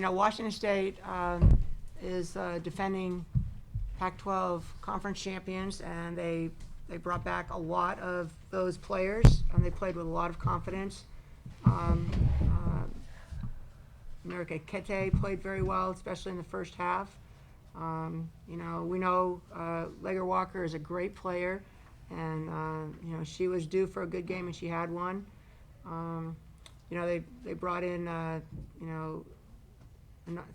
Washington State is defending Pac-12 conference champions, and they brought back a lot of those players, and they played with a lot of confidence. America Kete played very well, especially in the first half. We know Legger Walker is a great player, and she was due for a good game, and she had one. They brought in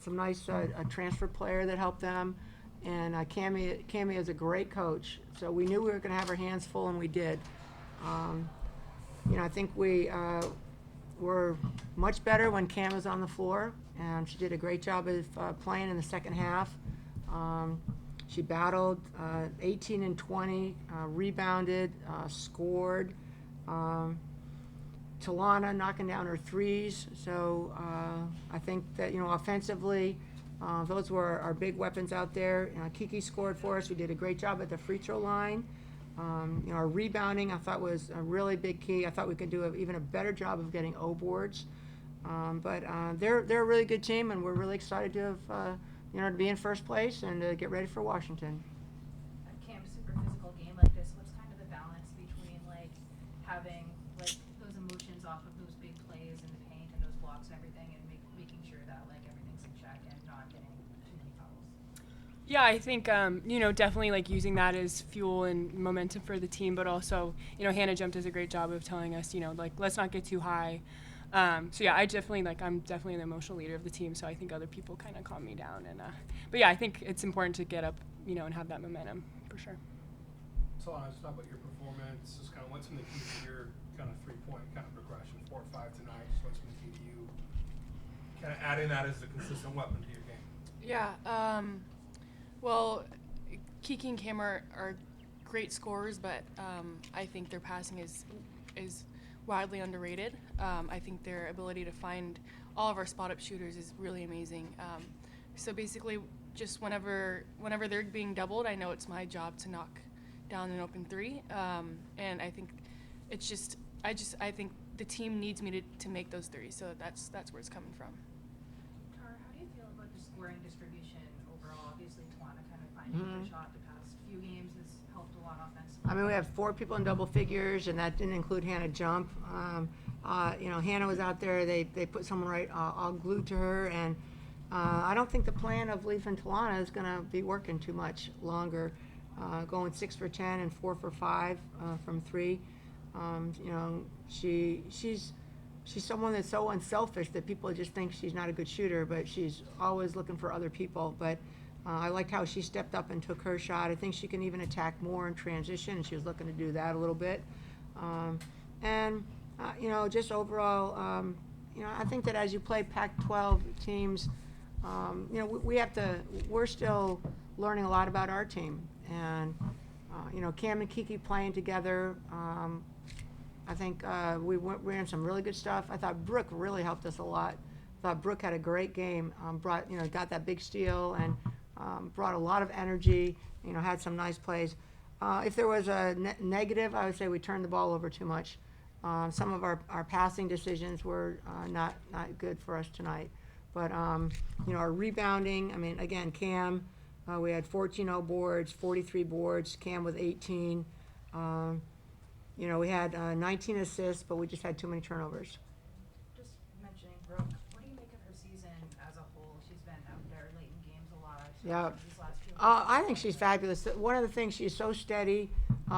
some nice transfer player that helped them, and Cammie is a great coach. So we knew we were going to have our hands full, and we did. I think we were much better when Cam was on the floor, and she did a great job of playing in the second half. She battled 18 and 20, rebounded, scored. Talana knocking down her threes. So I think that, offensively, those were our big weapons out there. Kiki scored for us. We did a great job at the free throw line. Our rebounding, I thought, was a really big key. I thought we could do even a better job of getting O boards. But they're a really good team, and we're really excited to have, to be in first place and to get ready for Washington. A super physical game like this, what's kind of the balance between having those emotions off of those big plays and the paint and those blocks and everything, and making sure that everything's in check and not getting too many fouls? Yeah, I think, definitely using that as fuel and momentum for the team, but also, Hannah Jump does a great job of telling us, let's not get too high. So yeah, I'm definitely the emotional leader of the team, so I think other people kind of calm me down. But yeah, I think it's important to get up, and have that momentum for sure. So let's talk about your performance. Just kind of what's been the key to your kind of 3-point kind of progression, 4 or 5 tonight. Just what's been the key to you kind of adding that as a consistent weapon to your game? Yeah. Well, Kiki and Cam are great scorers, but I think their passing is wildly underrated. I think their ability to find all of our spot-up shooters is really amazing. So basically, just whenever they're being doubled, I know it's my job to knock down an open three. And I think it's just I think the team needs me to make those threes. So that's where it's coming from. Tara, how do you feel about the scoring distribution overall? Obviously, Tawana kind of finding the shot the past few games has helped a lot offensively. We have 4 people in double figures, and that didn't include Hannah Jump. Hannah was out there. They put someone right all glued to her, and I don't think the plan of leaving Talana is going to be working too much longer. Going 6 for 10 and 4 for 5 from 3. She's someone that's so unselfish that people just think she's not a good shooter, but she's always looking for other people. But I liked how she stepped up and took her shot. I think she can even attack more in transition, and she was looking to do that a little bit. Just overall, I think that as you play Pac-12 teams, we're still learning a lot about our team. And, Cam and Kiki playing together, I think we ran some really good stuff. I thought Brooke really helped us a lot. I thought Brooke had a great game, got that big steal and brought a lot of energy, had some nice plays. If there was a negative, I would say we turned the ball over too much. Some of our passing decisions were not good for us tonight. But, our rebounding, again, Cam, we had 14 O boards, 43 boards, Cam with 18. We had 19 assists, but we just had too many turnovers. Just mentioning Brooke, what do you make of her season as a whole? She's been out there late in games a lot. Yeah. These last few I think she's fabulous. One of the things, she's so steady.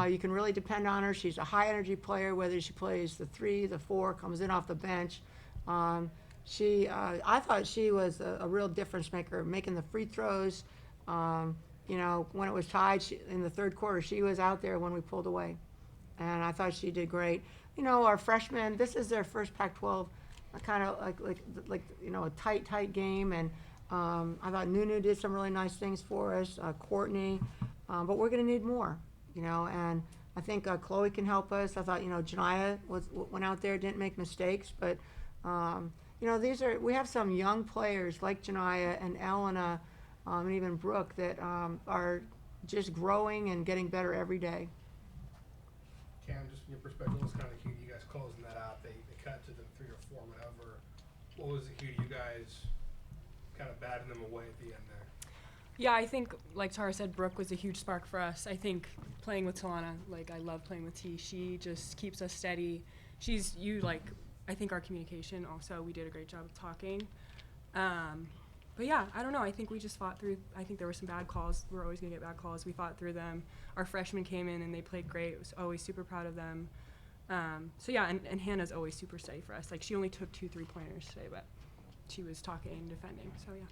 You can really depend on her. She's a high-energy player, whether she plays the 3, the 4, comes in off the bench. I thought she was a real difference maker, making the free throws. When it was tied in the third quarter, she was out there when we pulled away. And I thought she did great. Our freshmen, this is their first Pac-12 kind of a tight game. And I thought Nunu did some really nice things for us, Courtney. But we're going to need more, and I think Chloe can help us. I thought, Janiyah went out there, didn't make mistakes. But, we have some young players like Janiyah and Elena and even Brooke that are just growing and getting better every day. Cam, just from your perspective, what was kind of key to you guys closing that out? They cut to the 3 or 4, whatever. What was the key to you guys kind of batting them away at the end there? Yeah, I think, like Tara said, Brooke was a huge spark for us. I think playing with Talana, like, I love playing with T. She just keeps us steady. I think our communication also, we did a great job of talking. But yeah, I don't know. I think we just fought through. I think there were some bad calls. We're always going to get bad calls. We fought through them. Our freshmen came in and they played great. I was always super proud of them. So yeah, and Hannah's always super steady for us. Like, she only took 2 3-pointers today, but she was talking and defending. So yeah.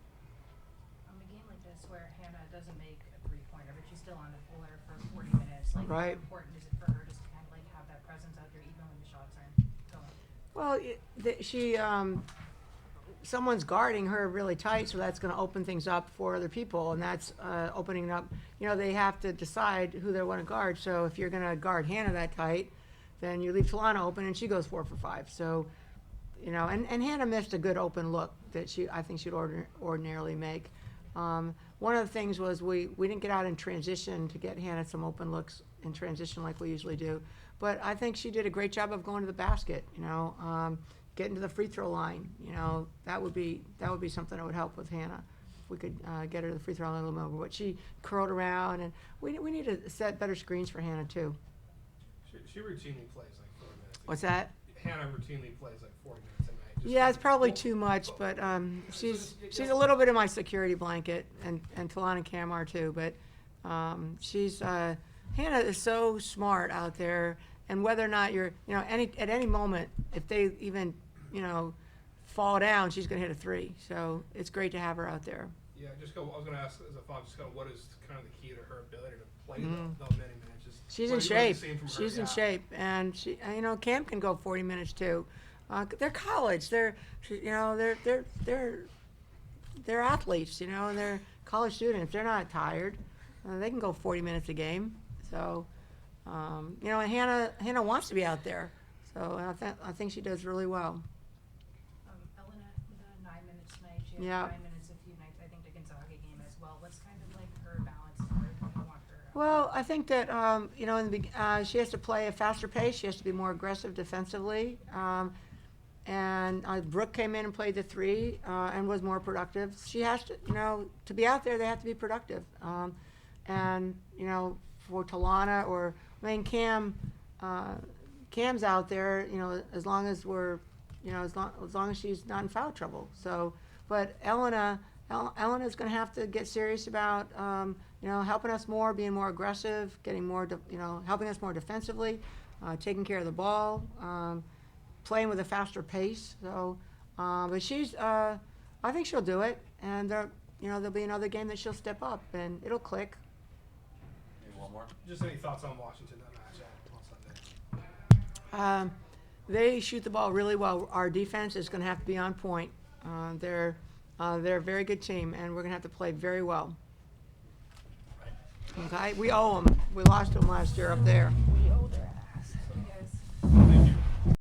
A game like this where Hannah doesn't make a 3-pointer, but she's still on the floor for 40 minutes, like, Right. how important is it for her just to kind of like have that presence out there even when the shots aren't going? Well, someone's guarding her really tight, so that's going to open things up for other people, and that's opening up. They have to decide who they want to guard. So if you're going to guard Hannah that tight, then you leave Talana open, and she goes 4 for 5. So, and Hannah missed a good open look that I think she'd ordinarily make. One of the things was we didn't get out in transition to get Hannah some open looks in transition like we usually do. But I think she did a great job of going to the basket, getting to the free throw line. That would be something that would help with Hannah. If we could get her to the free throw line a little more. But she curled around, and we need to set better screens for Hannah too. She routinely plays like 4 minutes. What's that? Hannah routinely plays like 40 minutes a night. Yeah, it's probably too much, but she's a little bit of my security blanket, and Talana and Cam are too. But Hannah is so smart out there, and whether or not you're, at any moment, if they even, fall down, she's going to hit a 3. So it's great to have her out there. Yeah, I was going to ask as a follow-up, just kind of what is kind of the key to her ability to play those many minutes? She's in shape. She's in shape, and Cam can go 40 minutes too. They're college. They're athletes, and they're college students. They're not tired. They can go 40 minutes a game. So, and Hannah wants to be out there. So I think she does really well. Elena, the 9 minutes tonight, she had Yeah. 9 minutes a few nights, I think, the Gonzaga game as well. What's kind of like her balance? Where do you want her? Well, I think that she has to play a faster pace. She has to be more aggressive defensively. And Brooke came in and played the 3 and was more productive. She has to, to be out there, they have to be productive. And for Talana Cam's out there, as long as as long as she's not in foul trouble. So, but Elena's going to have to get serious about, helping us more, being more aggressive, getting more, helping us more defensively, taking care of the ball, playing with a faster pace. So, but I think she'll do it, and there'll be another game that she'll step up, and it'll click. Maybe one more. Just any thoughts on Washington that match on Sunday? They shoot the ball really well. Our defense is going to have to be on point. They're a very good team, and we're going to have to play very well. Okay, we owe them. We lost to them last year up there.